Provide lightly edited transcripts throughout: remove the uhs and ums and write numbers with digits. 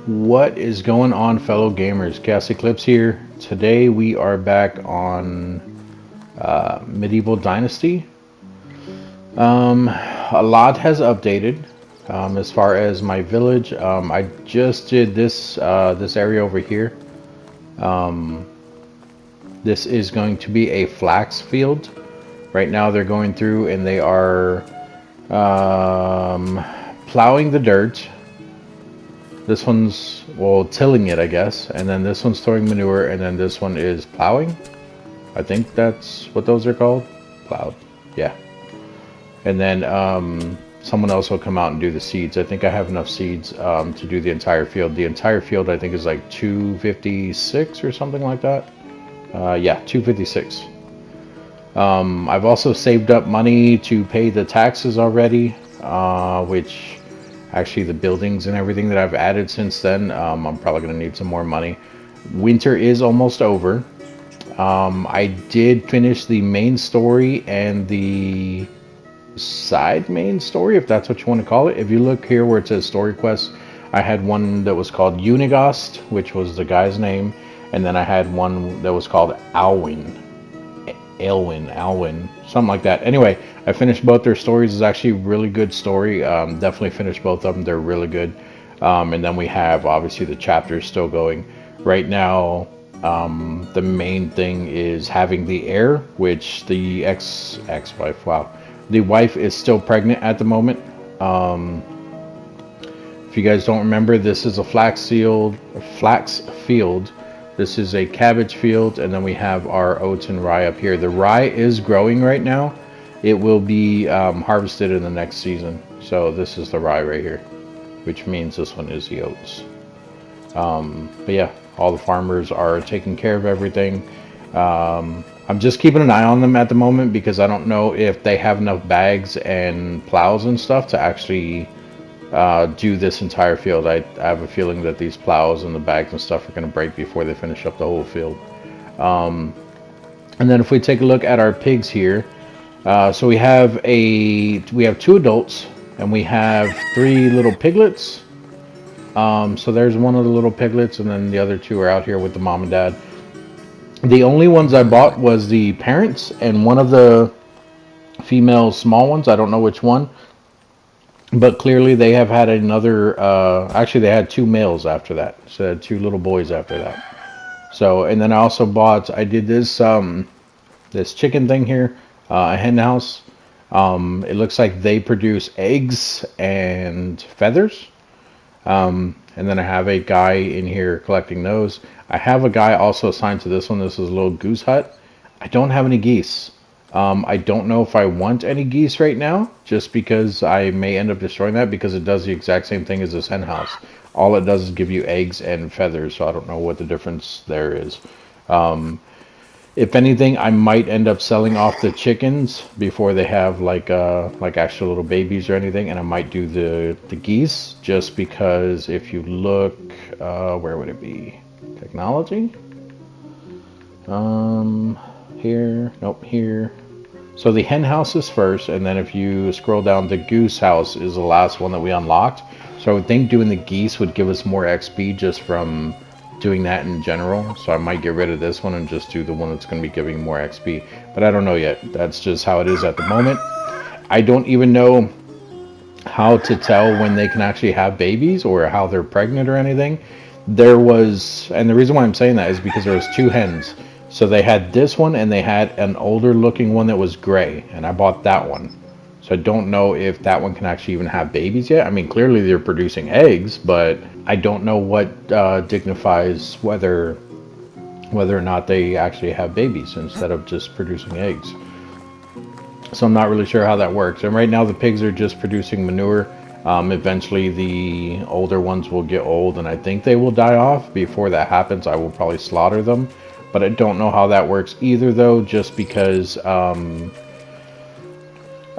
What is going on, fellow gamers? ChaosEclipse here. Today we are back on Medieval Dynasty. A lot has updated as far as my village. I just did this area over here. This is going to be a flax field. Right now they're going through and they are plowing the dirt. This one's, well, tilling it, I guess. And then this one's throwing manure, and then this one is plowing. I think that's what those are called. Plowed. Yeah. And then someone else will come out and do the seeds. I think I have enough seeds to do the entire field. The entire field, I think, is like 256 or something like that. Yeah, 256. I've also saved up money to pay the taxes already, which... Actually, the buildings and everything that I've added since then, I'm probably going to need some more money. Winter is almost over. I did finish the main story and the side main story, if that's what you want to call it. If you look here where it says story quests, I had one that was called Unigost, which was the guy's name. And then I had one that was called Alwyn, something like that. Anyway, I finished both their stories. It's actually a really good story. Definitely finished both of them. They're really good. And then we have obviously the chapters still going. Right now, the main thing is having the heir, which the ex-wife, wow, the wife is still pregnant at the moment. If you guys don't remember, this is a flax field. This is a cabbage field, and then we have our oats and rye up here. The rye is growing right now. It will be harvested in the next season. So this is the rye right here, which means this one is the oats. But yeah, all the farmers are taking care of everything. I'm just keeping an eye on them at the moment because I don't know if they have enough bags and plows and stuff to actually do this entire field. I have a feeling that these plows and the bags and stuff are going to break before they finish up the whole field. And then if we take a look at our pigs here, so we have two adults and we have 3 little piglets. So there's one of the little piglets, and then the other 2 are out here with the mom and dad. The only ones I bought was the parents and one of the female small ones. I don't know which one. But clearly they have had another, actually they had 2 males after that. So they had 2 little boys after that. So, and then I also bought, I did this, this chicken thing here, a hen house. It looks like they produce eggs and feathers. And then I have a guy in here collecting those. I have a guy also assigned to this one. This is a little goose hut. I don't have any geese. I don't know if I want any geese right now, just because I may end up destroying that because it does the exact same thing as this hen house. All it does is give you eggs and feathers, so I don't know what the difference there is. If anything, I might end up selling off the chickens before they have like actual little babies or anything, and I might do the geese just because if you look, where would it be? Technology? Here, nope, here. So the hen house is first, and then if you scroll down, the goose house is the last one that we unlocked. So I would think doing the geese would give us more XP just from doing that in general. So I might get rid of this one and just do the one that's going to be giving more XP. But I don't know yet. That's just how it is at the moment. I don't even know how to tell when they can actually have babies or how they're pregnant or anything. There was, and the reason why I'm saying that is because there was 2 hens. So they had this one and they had an older looking one that was gray, and I bought that one. So I don't know if that one can actually even have babies yet. I mean, clearly they're producing eggs, but I don't know what dignifies whether or not they actually have babies instead of just producing eggs. So I'm not really sure how that works. And right now the pigs are just producing manure. Eventually the older ones will get old and I think they will die off. Before that happens, I will probably slaughter them. But I don't know how that works either, though, just because I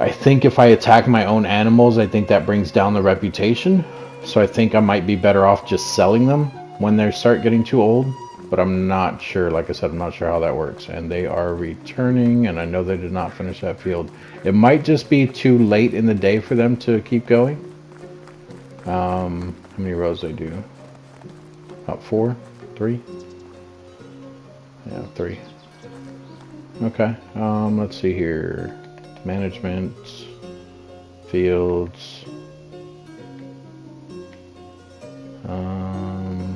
think if I attack my own animals, I think that brings down the reputation. So I think I might be better off just selling them when they start getting too old. But I'm not sure. Like I said, I'm not sure how that works. And they are returning, and I know they did not finish that field. It might just be too late in the day for them to keep going. How many rows they do? About 4, 3. Yeah, 3. Okay. Let's see here. Management, fields.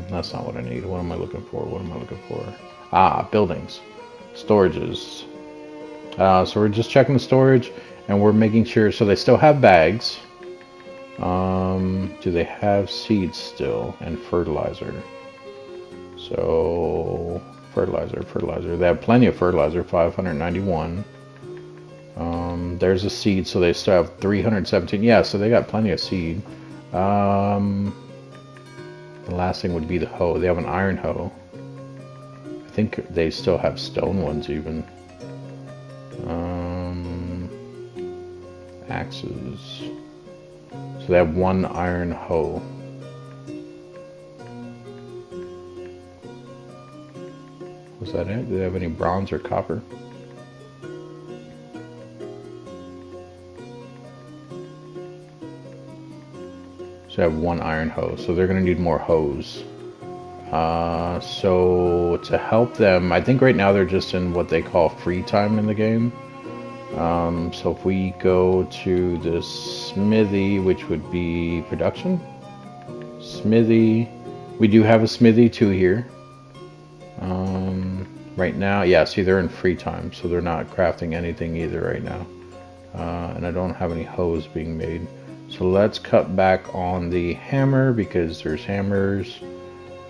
That's not what I need. What am I looking for? What am I looking for? Ah, buildings, storages. So we're just checking the storage, and we're making sure. So they still have bags. Do they have seeds still and fertilizer? So fertilizer. They have plenty of fertilizer. 591. There's a seed, so they still have 317. Yeah, so they got plenty of seed. The last thing would be the hoe. They have an iron hoe. I think they still have stone ones even. Axes. So they have 1 iron hoe. Was that it? Do they have any bronze or copper? So I have 1 iron hoe, so they're going to need more hoes. So to help them, I think right now they're just in what they call free time in the game. So if we go to the smithy, which would be production. Smithy, we do have a smithy too here. Right now, yeah, see they're in free time, so they're not crafting anything either right now. And I don't have any hoes being made. So let's cut back on the hammer because there's hammers.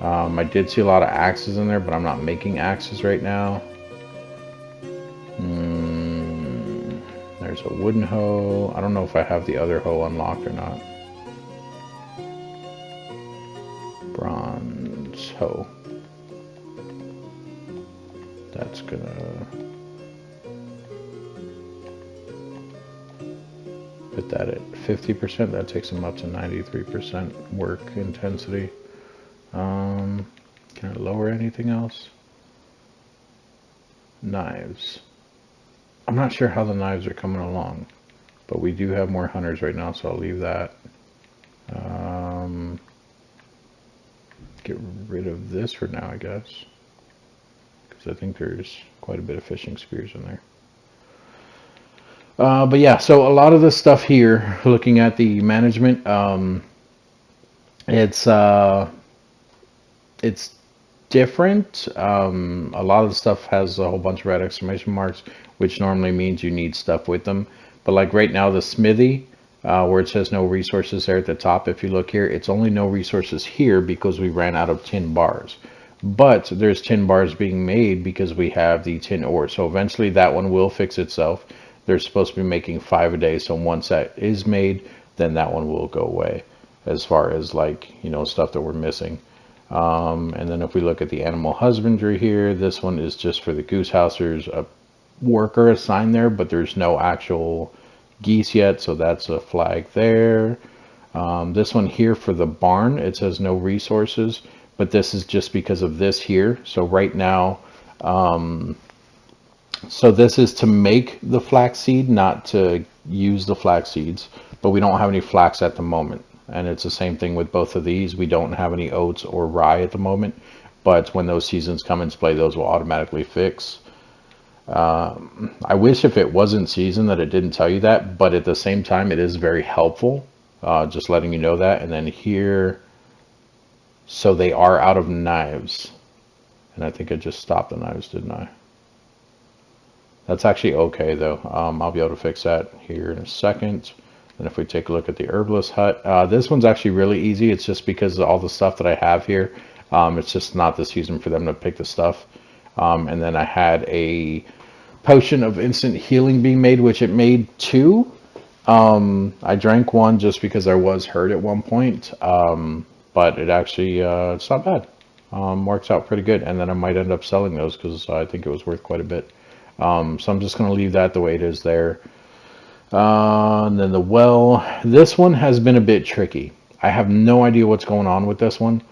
I did see a lot of axes in there, but I'm not making axes right now. There's a wooden hoe. I don't know if I have the other hoe unlocked or not. Bronze hoe. That's gonna put that at 50%. That takes them up to 93% work intensity. Can I lower anything else? Knives. I'm not sure how the knives are coming along, but we do have more hunters right now, so I'll leave that. Get rid of this for now, I guess, because I think there's quite a bit of fishing spears in there. But yeah, so a lot of this stuff here, looking at the management, it's different. A lot of the stuff has a whole bunch of red exclamation marks, which normally means you need stuff with them. But like right now, the smithy, where it says no resources there at the top, if you look here, it's only no resources here because we ran out of tin bars. But there's tin bars being made because we have the tin ore. So eventually that one will fix itself. They're supposed to be making 5 a day. So once that is made, then that one will go away as far as like, you know, stuff that we're missing. And then if we look at the animal husbandry here, this one is just for the goose house. There's a worker assigned there, but there's no actual geese yet. So that's a flag there. This one here for the barn, it says no resources, but this is just because of this here. So right now, so this is to make the flaxseed, not to use the flax seeds, but we don't have any flax at the moment. And it's the same thing with both of these. We don't have any oats or rye at the moment, but when those seasons come into play, those will automatically fix. I wish if it wasn't season that it didn't tell you that, but at the same time, it is very helpful, just letting you know that. And then here, so they are out of knives. And I think I just stopped the knives, didn't I? That's actually okay, though. I'll be able to fix that here in a second. And if we take a look at the herbalist hut, this one's actually really easy. It's just because of all the stuff that I have here. It's just not the season for them to pick the stuff. And then I had a potion of instant healing being made, which it made 2. I drank 1 just because I was hurt at one point. But it actually, it's not bad. Works out pretty good. And then I might end up selling those because I think it was worth quite a bit. So I'm just going to leave that the way it is there. And then the well, this one has been a bit tricky. I have no idea what's going on with this one.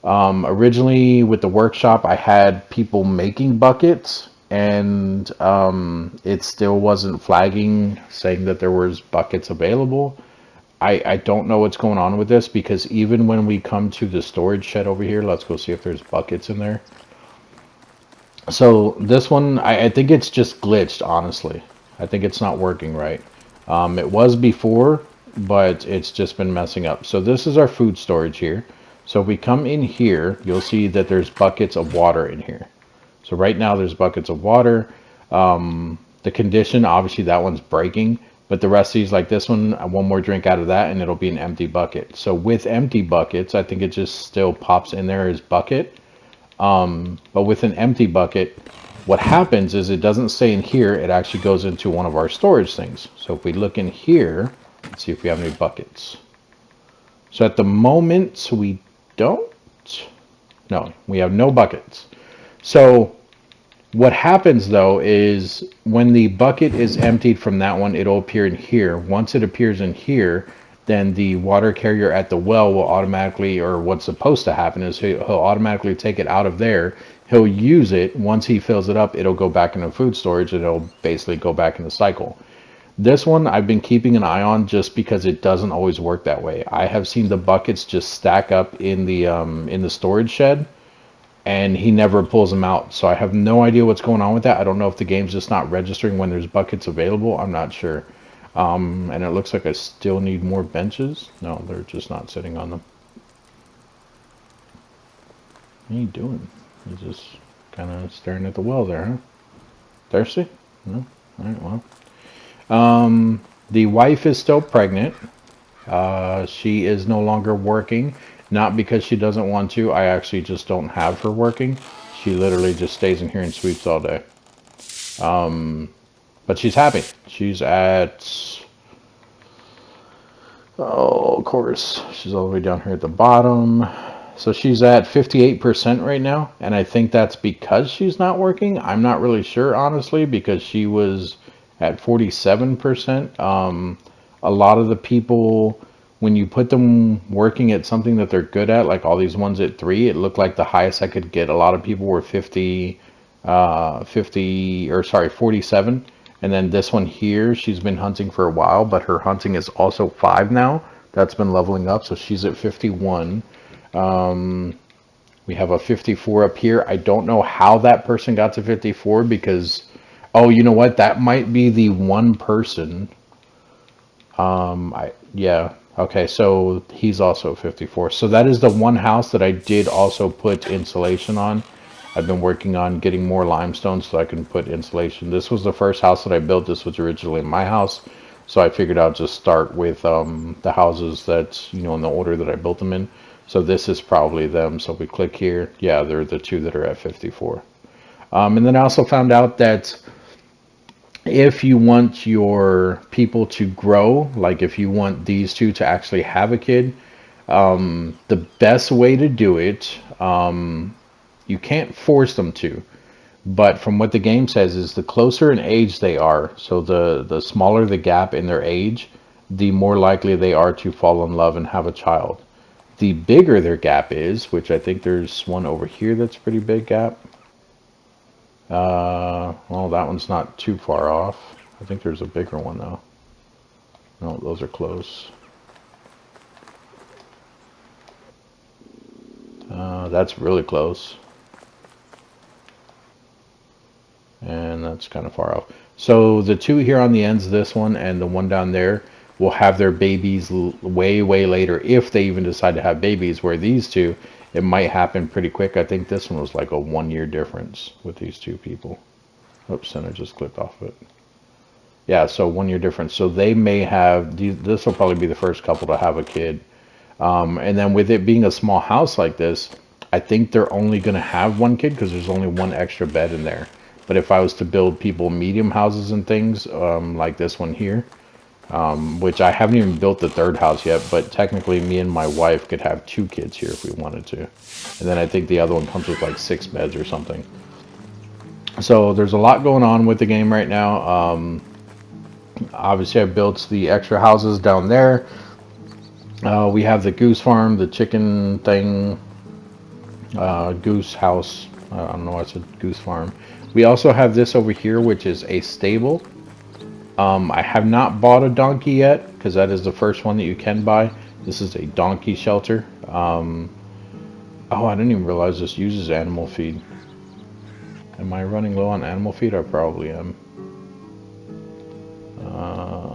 Originally with the workshop, I had people making buckets, and it still wasn't flagging saying that there was buckets available. I don't know what's going on with this, because even when we come to the storage shed over here, let's go see if there's buckets in there. So this one, I think it's just glitched, honestly. I think it's not working right. It was before, but it's just been messing up. So this is our food storage here. So if we come in here, you'll see that there's buckets of water in here. So right now there's buckets of water. The condition, obviously that one's breaking, but the rest of these, like this one more drink out of that and it'll be an empty bucket. So with empty buckets, I think it just still pops in there as bucket. But with an empty bucket, what happens is it doesn't stay in here, it actually goes into one of our storage things. So if we look in here, let's see if we have any buckets. So at the moment, we don't. No, we have no buckets. So what happens though is when the bucket is emptied from that one, it'll appear in here. Once it appears in here, then the water carrier at the well will automatically, or what's supposed to happen is he'll automatically take it out of there. He'll use it. Once he fills it up, it'll go back into food storage and it'll basically go back in the cycle. This one I've been keeping an eye on just because it doesn't always work that way. I have seen the buckets just stack up in the storage shed, and he never pulls them out. So I have no idea what's going on with that. I don't know if the game's just not registering when there's buckets available. I'm not sure. And it looks like I still need more benches. No, they're just not sitting on them. What are you doing? You're just kind of staring at the well there, huh? Thirsty? No? All right, well. The wife is still pregnant. She is no longer working. Not because she doesn't want to. I actually just don't have her working. She literally just stays in here and sweeps all day. But she's happy. She's at... Oh, of course. She's all the way down here at the bottom. So she's at 58% right now. And I think that's because she's not working. I'm not really sure, honestly, because she was at 47%. A lot of the people, when you put them working at something that they're good at, like all these ones at 3, it looked like the highest I could get. A lot of people were 47. And then this one here, she's been hunting for a while, but her hunting is also 5 now. That's been leveling up, so she's at 51. We have a 54 up here. I don't know how that person got to 54 because, oh, you know what? That might be the one person. Yeah. Okay, so he's also 54. So that is the one house that I did also put insulation on. I've been working on getting more limestone so I can put insulation. This was the first house that I built. This was originally my house. So I figured I'll just start with the houses that, you know, in the order that I built them in. So this is probably them. So we click here. Yeah, they're the two that are at 54. And then I also found out that if you want your people to grow, like if you want these two to actually have a kid, the best way to do it, you can't force them to, but from what the game says is the closer in age they are, so the smaller the gap in their age, the more likely they are to fall in love and have a child. The bigger their gap is, which I think there's one over here that's a pretty big gap. Well, that one's not too far off. I think there's a bigger one though. No, those are close. That's really close. And that's kind of far off. So the two here on the ends, this one and the one down there, will have their babies way later if they even decide to have babies, where these two, it might happen pretty quick. I think this one was like a 1-year difference with these two people. Oops, and I just clicked off of it. Yeah, so 1-year difference. So they may have, this will probably be the first couple to have a kid. And then with it being a small house like this, I think they're only going to have one kid because there's only one extra bed in there. But if I was to build people medium houses and things, like this one here, which I haven't even built the third house yet, but technically me and my wife could have 2 kids here if we wanted to. And then I think the other one comes with like 6 beds or something. So there's a lot going on with the game right now. Obviously I built the extra houses down there. We have the goose farm, the chicken thing, goose house. I don't know why I said goose farm. We also have this over here, which is a stable. I have not bought a donkey yet because that is the first one that you can buy. This is a donkey shelter. Oh, I didn't even realize this uses animal feed. Am I running low on animal feed? I probably am.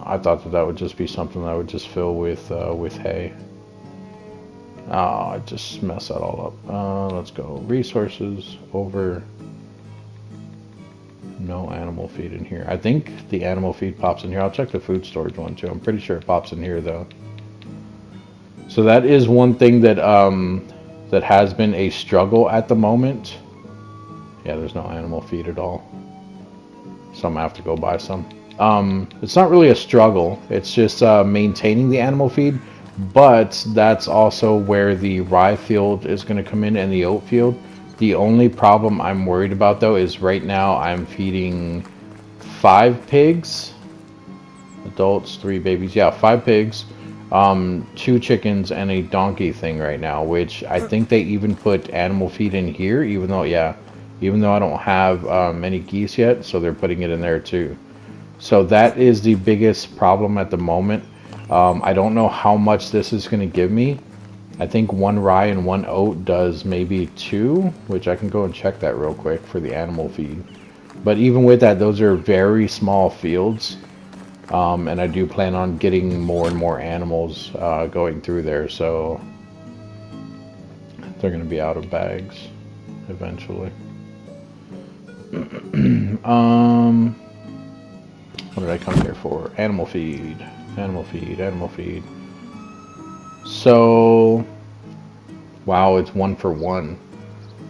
I thought that would just be something that I would just fill with hay. Oh, I just messed that all up. Let's go. Resources over. No animal feed in here. I think the animal feed pops in here. I'll check the food storage one too. I'm pretty sure it pops in here though. So that is one thing that that has been a struggle at the moment. Yeah, there's no animal feed at all. So I'm gonna have to go buy some. It's not really a struggle. It's just maintaining the animal feed. But that's also where the rye field is going to come in and the oat field. The only problem I'm worried about though is right now I'm feeding 5 pigs, adults, 3 babies. Yeah, 5 pigs, 2 chickens, and a donkey thing right now. Which I think they even put animal feed in here, even though I don't have any geese yet, so they're putting it in there too. So that is the biggest problem at the moment. I don't know how much this is going to give me. I think 1 rye and 1 oat does maybe 2, which I can go and check that real quick for the animal feed. But even with that, those are very small fields. And I do plan on getting more and more animals going through there. So they're going to be out of bags eventually. What did I come here for? Animal feed. Animal feed, animal feed. So, wow, it's 1 for 1.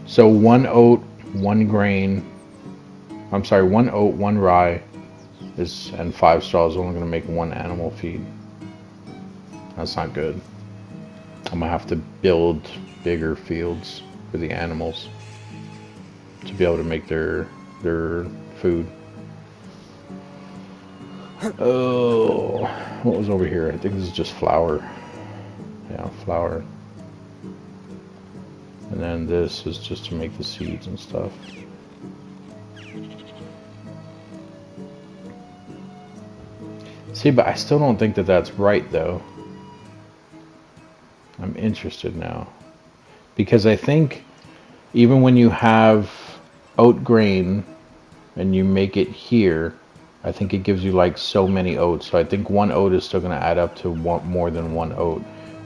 So 1 oat, 1 grain. I'm sorry, 1 oat, 1 rye and 5 straws is only going to make 1 animal feed. That's not good. I'm going to have to build bigger fields for the animals to be able to make their food. Oh, what was over here? I think this is just flour. Yeah, flour. And then this is just to make the seeds and stuff. See, but I still don't think that that's right, though. I'm interested now. Because I think even when you have oat grain and you make it here, I think it gives you like so many oats. So I think 1 oat is still going to add up to more than 1 oat.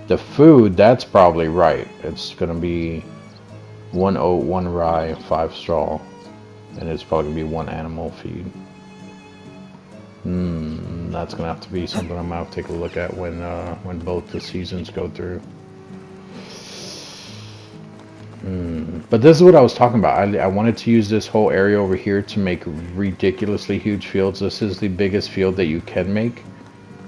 The food, that's probably right. It's going to be 1 oat, 1 rye, 5 straw. And it's probably going to be 1 animal feed. That's going to have to be something I'm going to have to take a look at when both the seasons go through. But this is what I was talking about. I wanted to use this whole area over here to make ridiculously huge fields. This is the biggest field that you can make.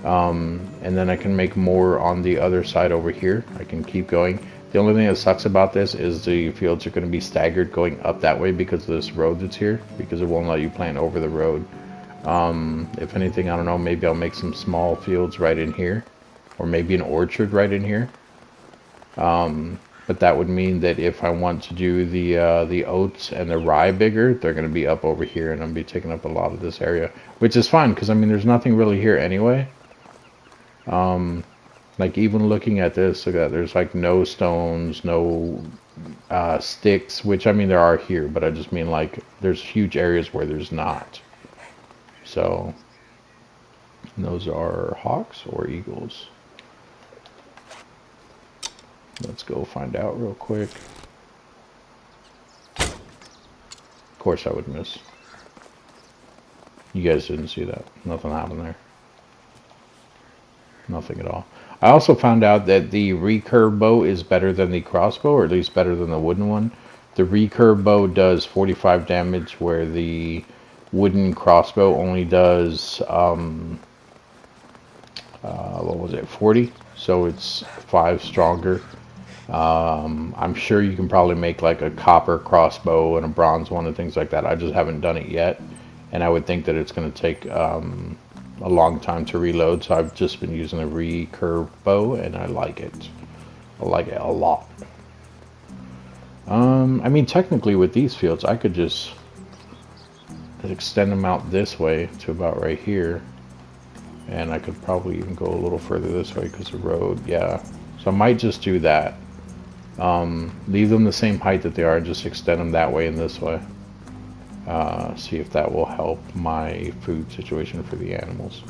And then I can make more on the other side over here. I can keep going. The only thing that sucks about this is the fields are going to be staggered going up that way because of this road that's here. Because it won't let you plant over the road. If anything, I don't know, maybe I'll make some small fields right in here. Or maybe an orchard right in here. But that would mean that if I want to do the oats and the rye bigger, they're going to be up over here, and I'm going to be taking up a lot of this area, which is fine because I mean there's nothing really here anyway. Like even looking at this, look at that, there's like no stones, no sticks, which I mean there are here, but I just mean like there's huge areas where there's not. So those are hawks or eagles. Let's go find out real quick. Of course I would miss. You guys didn't see that. Nothing happened there. Nothing at all. I also found out that the recurve bow is better than the crossbow, or at least better than the wooden one. The recurve bow does 45 damage, where the wooden crossbow only does, what was it, 40? So it's 5 stronger. I'm sure you can probably make like a copper crossbow and a bronze one and things like that. I just haven't done it yet, and I would think that it's going to take a long time to reload, so I've just been using a recurve bow and I like it. I like it a lot. I mean technically with these fields I could just extend them out this way to about right here. And I could probably even go a little further this way because the road, yeah. So I might just do that. Leave them the same height that they are, just extend them that way and this way. See if that will help my food situation for the animals.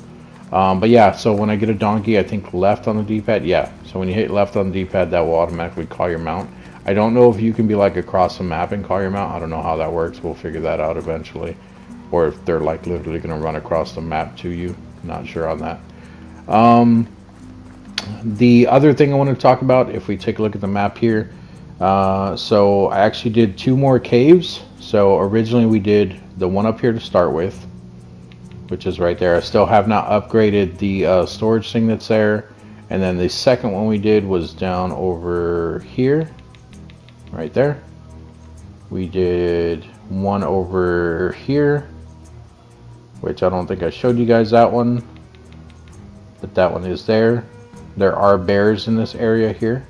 But yeah, so when I get a donkey, I think left on the D-pad. Yeah, so when you hit left on the D-pad, that will automatically call your mount. I don't know if you can be like across the map and call your mount. I don't know how that works. We'll figure that out eventually. Or if they're like literally going to run across the map to you. Not sure on that. The other thing I want to talk about, if we take a look at the map here, so I actually did 2 more caves. So originally we did the one up here to start with, which is right there. I still have not upgraded the storage thing that's there. And then the second one we did was down over here, right there. We did one over here, which I don't think I showed you guys that one, but that one is there. There are bears in this area here.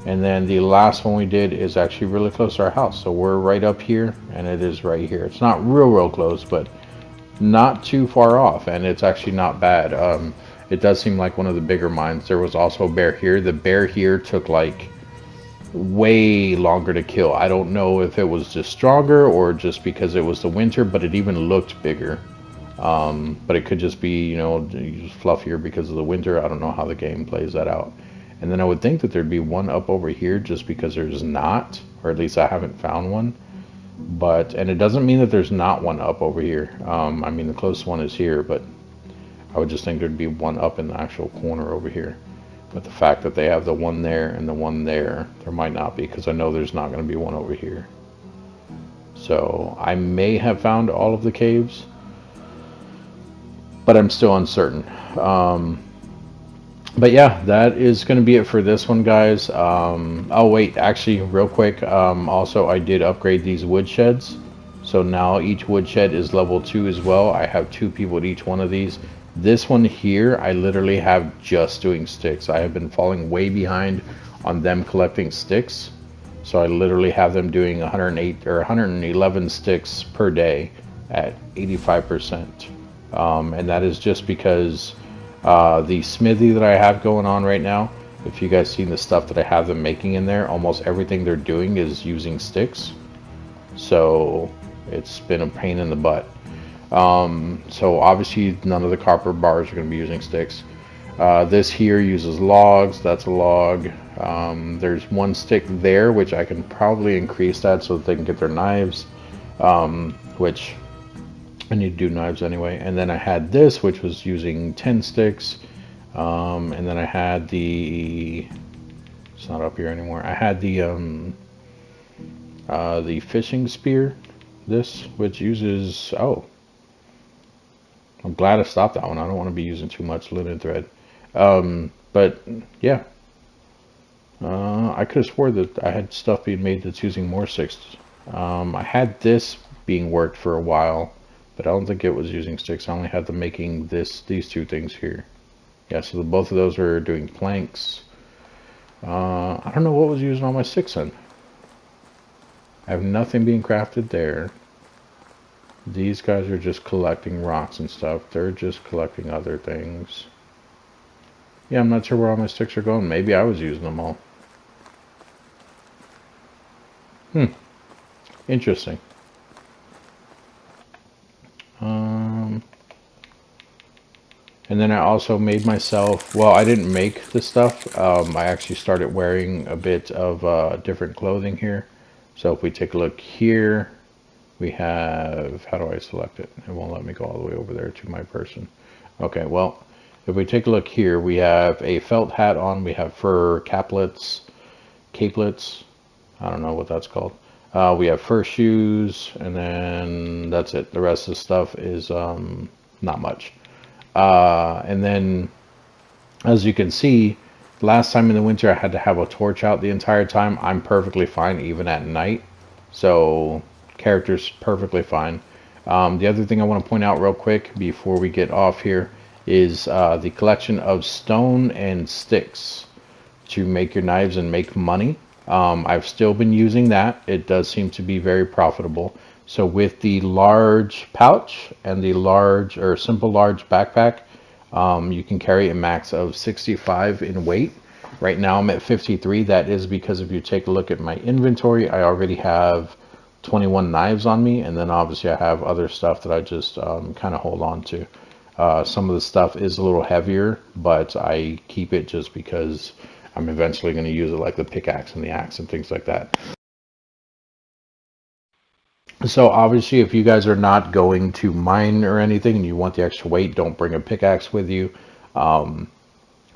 And then the last one we did is actually really close to our house. So we're right up here, and it is right here. It's not real close, but not too far off, and it's actually not bad. It does seem like one of the bigger mines. There was also a bear here. The bear here took like way longer to kill. I don't know if it was just stronger or just because it was the winter, but it even looked bigger. But it could just be, you know, just fluffier because of the winter. I don't know how the game plays that out. And then I would think that there'd be one up over here just because there's not, or at least I haven't found one. But, and it doesn't mean that there's not one up over here. I mean, the closest one is here, but I would just think there'd be one up in the actual corner over here. But the fact that they have the one there and the one there, there might not be, because I know there's not going to be one over here. So I may have found all of the caves, but I'm still uncertain. But yeah, that is going to be it for this one, guys. Oh wait, actually real quick, also I did upgrade these wood sheds. So now each wood shed is level 2 as well. I have 2 people at each one of these. This one here, I literally have just doing sticks. I have been falling way behind on them collecting sticks. So I literally have them doing 108 or 111 sticks per day at 85%. And that is just because the smithy that I have going on right now, if you guys seen the stuff that I have them making in there, almost everything they're doing is using sticks. So it's been a pain in the butt. So obviously none of the copper bars are going to be using sticks. This here uses logs. That's a log. There's one stick there, which I can probably increase that so that they can get their knives, which I need to do knives anyway. And then I had this, which was using 10 sticks. And then I had the, it's not up here anymore. I had the fishing spear, this, which uses, oh, I'm glad I stopped that one. I don't want to be using too much linen thread. But yeah, I could have swore that I had stuff being made that's using more sticks. I had this being worked for a while, but I don't think it was using sticks. I only had them making these 2 things here. Yeah, so both of those are doing planks. I don't know what was using all my sticks in. I have nothing being crafted there. These guys are just collecting rocks and stuff. They're just collecting other things. Yeah, I'm not sure where all my sticks are going. Maybe I was using them all. Interesting. And then I also made myself, well, I didn't make the stuff. I actually started wearing a bit of different clothing here. So if we take a look here, we have, how do I select it? It won't let me go all the way over there to my person. Okay, well, if we take a look here, we have a felt hat on. We have fur caplets, capelets. I don't know what that's called. We have fur shoes, and then that's it. The rest of the stuff is not much. And then, as you can see, last time in the winter I had to have a torch out the entire time. I'm perfectly fine even at night. So character's perfectly fine. The other thing I want to point out real quick before we get off here is the collection of stone and sticks to make your knives and make money. I've still been using that. It does seem to be very profitable. So with the large pouch and the large or simple large backpack, You can carry a max of 65 in weight. Right now I'm at 53. That is because if you take a look at my inventory, I already have 21 knives on me, and then obviously I have other stuff that I just kind of hold on to. Some of the stuff is a little heavier, but I keep it just because I'm eventually going to use it, like the pickaxe and the axe and things like that. So obviously, if you guys are not going to mine or anything and you want the extra weight, don't bring a pickaxe with you.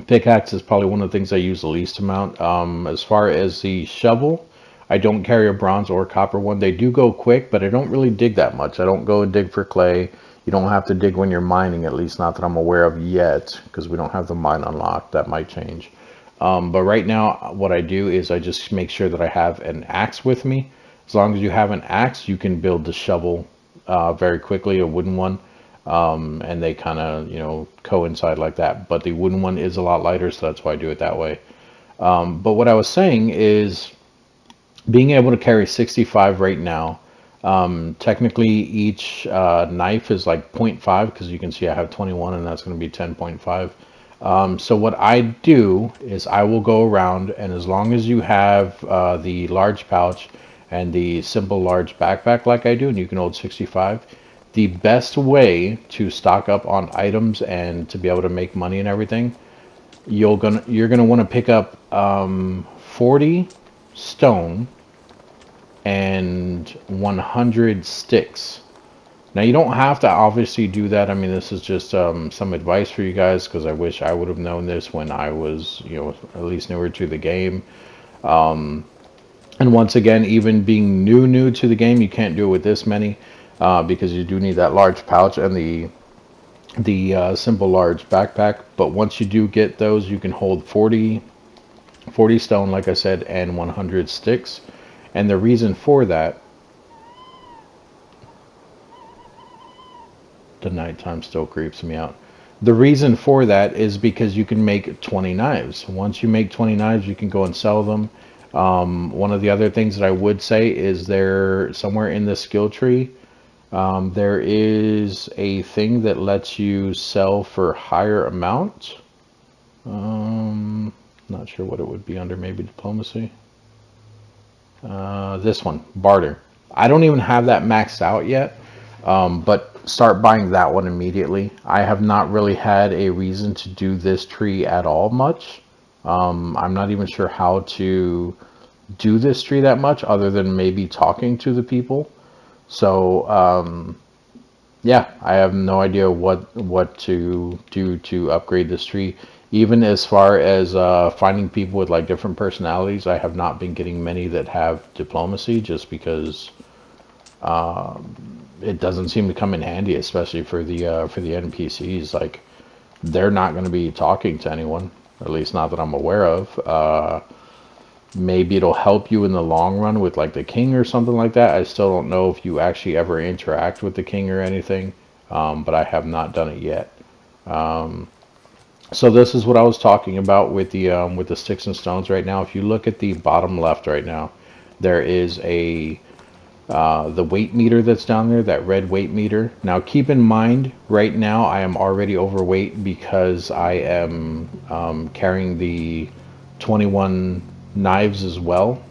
Pickaxe is probably one of the things I use the least amount. As far as the shovel, I don't carry a bronze or copper one. They do go quick, but I don't really dig that much. I don't go and dig for clay. You don't have to dig when you're mining, at least not that I'm aware of yet, because we don't have the mine unlocked. That might change. But right now, what I do is I just make sure that I have an axe with me. As long as you have an axe, you can build the shovel very quickly, a wooden one. And they kind of, coincide like that. But the wooden one is a lot lighter, so that's why I do it that way. But what I was saying is being able to carry 65 right now. Technically, each knife is like 0.5 because you can see I have 21 and that's going to be 10.5. So what I do is I will go around, and as long as you have the large pouch and the simple large backpack like I do, and you can hold 65, the best way to stock up on items and to be able to make money and everything, you're gonna want to pick up 40 stone and 100 sticks. Now you don't have to obviously do that. I mean, this is just some advice for you guys, because I wish I would have known this when I was, at least newer to the game. And once again, even being new to the game, you can't do it with this many, because you do need that large pouch and the simple large backpack. But once you do get those, you can hold 40 stone, like I said, and 100 sticks. And the reason for that, the nighttime still creeps me out. The reason for that is because you can make 20 knives. Once you make 20 knives, you can go and sell them. One of the other things that I would say is there, somewhere in the skill tree, there is a thing that lets you sell for higher amount. Not sure what it would be under, maybe diplomacy. This one, barter. I don't even have that maxed out yet, but start buying that one immediately. I have not really had a reason to do this tree at all much. I'm not even sure how to do this tree that much, other than maybe talking to the people. So yeah, I have no idea what to do to upgrade this tree. Even as far as finding people with like different personalities, I have not been getting many that have diplomacy, just because it doesn't seem to come in handy, especially for the NPCs. Like, they're not going to be talking to anyone, at least not that I'm aware of. Maybe it'll help you in the long run with like the king or something like that. I still don't know if you actually ever interact with the king or anything, but I have not done it yet. So this is what I was talking about with the sticks and stones right now. If you look at the bottom left right now, there is the weight meter that's down there, that red weight meter. Now keep in mind, right now I am already overweight because I am carrying the 21 knives as well.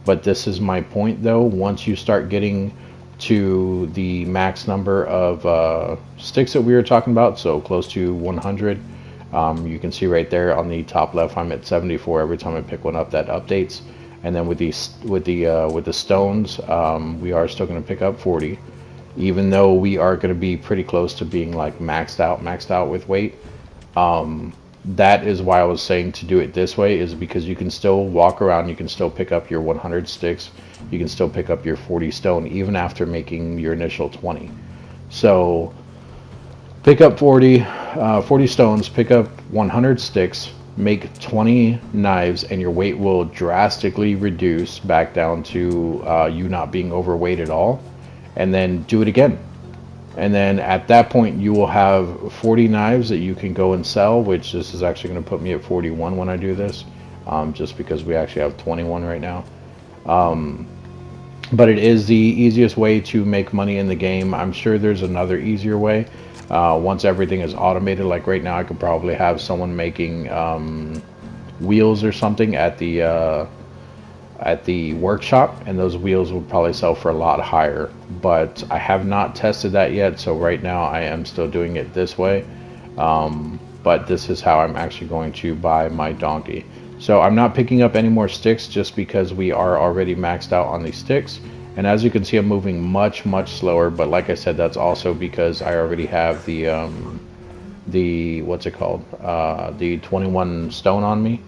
But this is my point though. Once you start getting to the max number of sticks that we were talking about, so close to 100, you can see right there on the top left, I'm at 74. Every time I pick one up, that updates. And then with the stones, we are still going to pick up 40, even though we are going to be pretty close to being like maxed out with weight. That is why I was saying to do it this way, is because you can still walk around, you can still pick up your 100 sticks, you can still pick up your 40 stone even after making your initial 20. So pick up 40 stones, pick up 100 sticks, make 20 knives, and your weight will drastically reduce back down to you not being overweight at all. And then do it again. And then at that point, you will have 40 knives that you can go and sell, which this is actually going to put me at 41 when I do this, just because we actually have 21 right now. But it is the easiest way to make money in the game. I'm sure there's another easier way. Once everything is automated, like right now, I could probably have someone making wheels or something at the workshop, and those wheels would probably sell for a lot higher. But I have not tested that yet, so right now I am still doing it this way. But this is how I'm actually going to buy my donkey. So I'm not picking up any more sticks just because we are already maxed out on these sticks. And as you can see, I'm moving much slower, but like I said, that's also because I already have the what's it called, the 21 stone on me.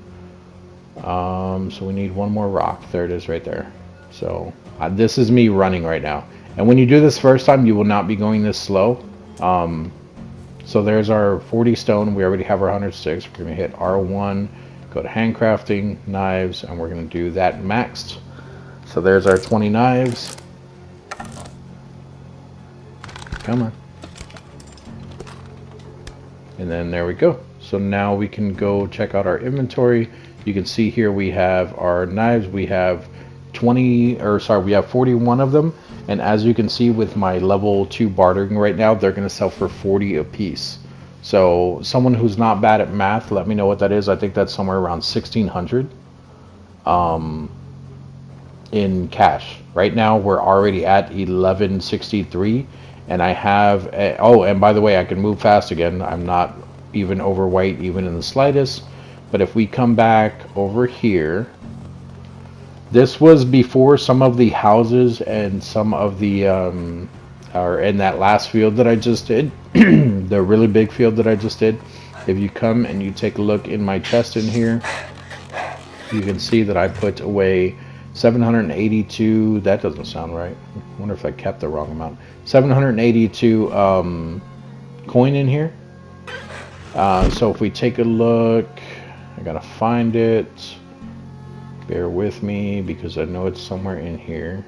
So we need one more rock. There it is right there. So this is me running right now, and when you do this first time, you will not be going this slow. So there's our 40 stone. We already have our 100 sticks. We're going to hit R1, go to handcrafting, knives, and we're going to do that maxed. So there's our 20 knives. Come on. And then there we go. So now we can go check out our inventory. You can see here we have our knives. We have 41 of them. And as you can see with my level 2 bartering right now, they're going to sell for 40 a piece. So someone who's not bad at math, let me know what that is. I think that's somewhere around 1,600 in cash. Right now we're already at 1163, and I have oh, and by the way, I can move fast again. I'm not even overweight even in the slightest. But if we come back over here, this was before some of the houses and some of the are in that last field that I just did, the really big field that I just did. If you come and you take a look in my chest in here, you can see that I put away 782. That doesn't sound right. I wonder if I kept the wrong amount. 782 coin in here. So if we take a look, I gotta find it. Bear with me because I know it's somewhere in here.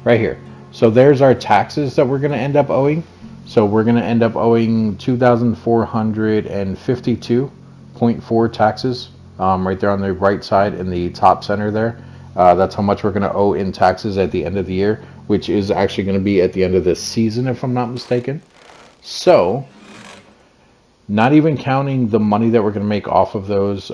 Right here. So there's our taxes that we're gonna end up owing. So we're gonna end up owing 2,452.4 taxes. Right there on the right side in the top center there. That's how much we're going to owe in taxes at the end of the year, which is actually going to be at the end of this season, if I'm not mistaken. So, not even counting the money that we're going to make off of those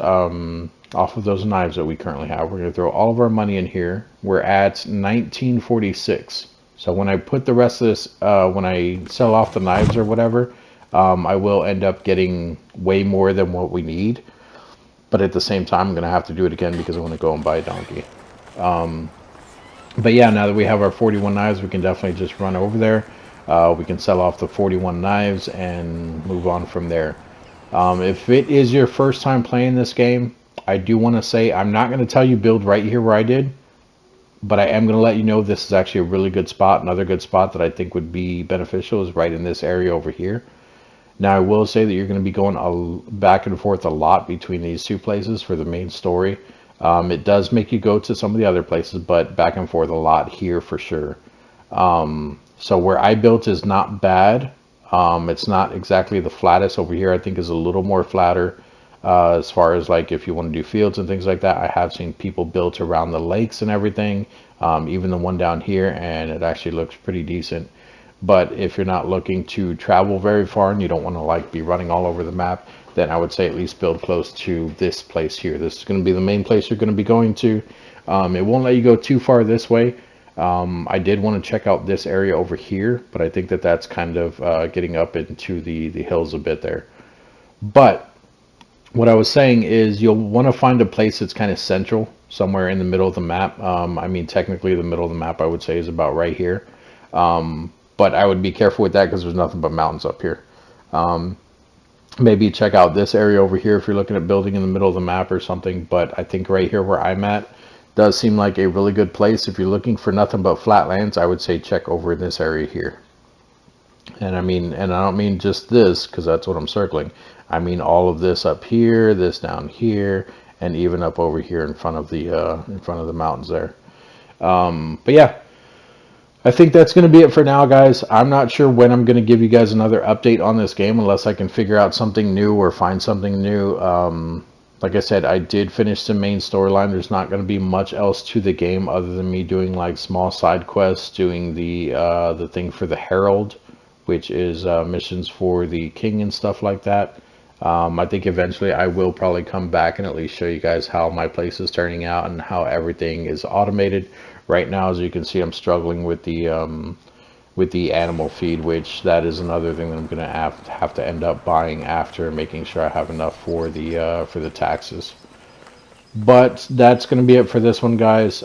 knives that we currently have. We're going to throw all of our money in here. We're at 1946. So when I put the rest of this, when I sell off the knives or whatever, I will end up getting way more than what we need. But at the same time, I'm going to have to do it again because I want to go and buy a donkey. But yeah, now that we have our 41 knives, we can definitely just run over there. We can sell off the 41 knives and move on from there. If it is your first time playing this game, I do want to say I'm not going to tell you build right here where I did. But I am going to let you know this is actually a really good spot. Another good spot that I think would be beneficial is right in this area over here. Now, I will say that you're going to be going back and forth a lot between these two places for the main story. It does make you go to some of the other places, but back and forth a lot here for sure. So where I built is not bad. It's not exactly the flattest. Over here I think is a little more flatter as far as like if you want to do fields and things like that. I have seen people built around the lakes and everything, even the one down here, and it actually looks pretty decent. But if you're not looking to travel very far and you don't want to like be running all over the map, then I would say at least build close to this place here. This is going to be the main place you're going to be going to. It won't let you go too far this way. I did want to check out this area over here, but I think that that's kind of getting up into the hills a bit there. But what I was saying is you'll want to find a place that's kind of central, somewhere in the middle of the map. I mean, technically the middle of the map I would say is about right here. But I would be careful with that because there's nothing but mountains up here. Maybe check out this area over here if you're looking at building in the middle of the map or something. But I think right here where I'm at does seem like a really good place. If you're looking for nothing but flatlands, I would say check over in this area here. And I mean, and I don't mean just this because that's what I'm circling. I mean all of this up here, this down here, and even up over here in front of the mountains there. But yeah. I think that's going to be it for now, guys. I'm not sure when I'm going to give you guys another update on this game unless I can figure out something new or find something new. Like I said, I did finish the main storyline. There's not going to be much else to the game other than me doing like small side quests, doing the thing for the Herald, which is missions for the king and stuff like that. I think eventually I will probably come back and at least show you guys how my place is turning out and how everything is automated. Right now, as you can see, I'm struggling with the animal feed, which that is another thing that I'm going to have to end up buying after, making sure I have enough for the taxes. But that's going to be it for this one, guys.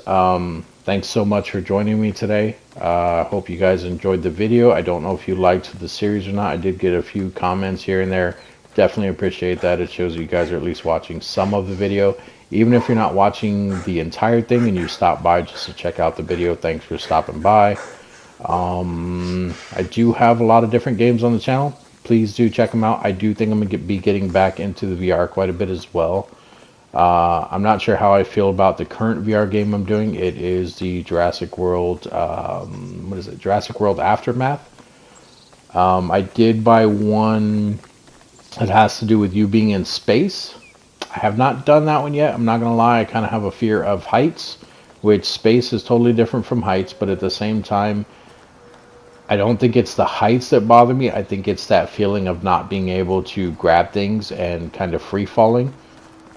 Thanks so much for joining me today. Hope you guys enjoyed the video. I don't know if you liked the series or not. I did get a few comments here and there. Definitely appreciate that. It shows you guys are at least watching some of the video. Even if you're not watching the entire thing and you stop by just to check out the video, thanks for stopping by. I do have a lot of different games on the channel. Please do check them out. I do think I'm going to be getting back into the VR quite a bit as well. I'm not sure how I feel about the current VR game I'm doing. It is the Jurassic World, what is it? Jurassic World Aftermath. I did buy one that has to do with you being in space. I have not done that one yet. I'm not going to lie. I kind of have a fear of heights, which space is totally different from heights, but at the same time, I don't think it's the heights that bother me. I think it's that feeling of not being able to grab things and kind of free falling.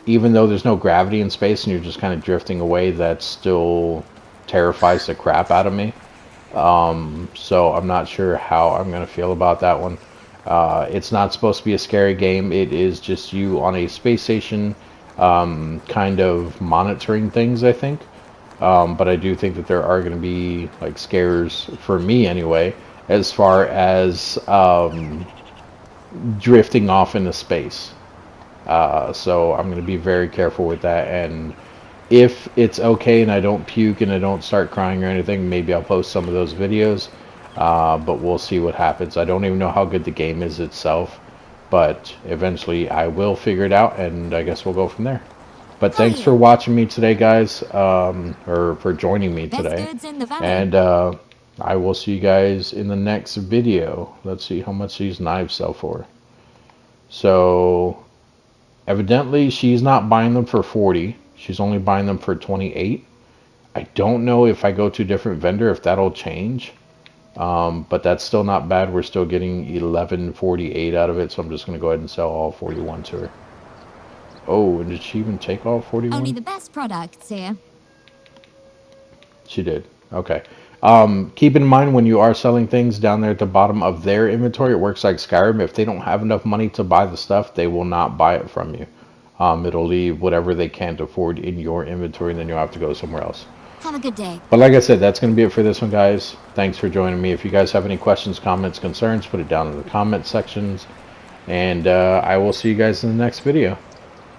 Even though there's no gravity in space and you're just kind of drifting away, that still terrifies the crap out of me. So I'm not sure how I'm going to feel about that one. It's not supposed to be a scary game. It is just you on a space station, kind of monitoring things, I think. But I do think that there are going to be like scares for me anyway, as far as drifting off into space. So I'm going to be very careful with that. And if it's okay and I don't puke and I don't start crying or anything, maybe I'll post some of those videos. But we'll see what happens. I don't even know how good the game is itself, but eventually I will figure it out, and I guess we'll go from there. But thanks for watching me today, guys, or for joining me today. And I will see you guys in the next video. Let's see how much these knives sell for. So evidently she's not buying them for 40. She's only buying them for 28. I don't know if I go to a different vendor if that'll change. But that's still not bad. We're still getting 1148 out of it, so I'm just going to go ahead and sell all 41 to her. Oh, and did she even take all 41? Only the best products here. She did. Okay. Keep in mind when you are selling things down there at the bottom of their inventory, it works like Skyrim. If they don't have enough money to buy the stuff, they will not buy it from you. It'll leave whatever they can't afford in your inventory, and then you'll have to go somewhere else. Have a good day. But like I said, that's going to be it for this one, guys. Thanks for joining me. If you guys have any questions, comments, concerns, put it down in the comment sections. And I will see you guys in the next video.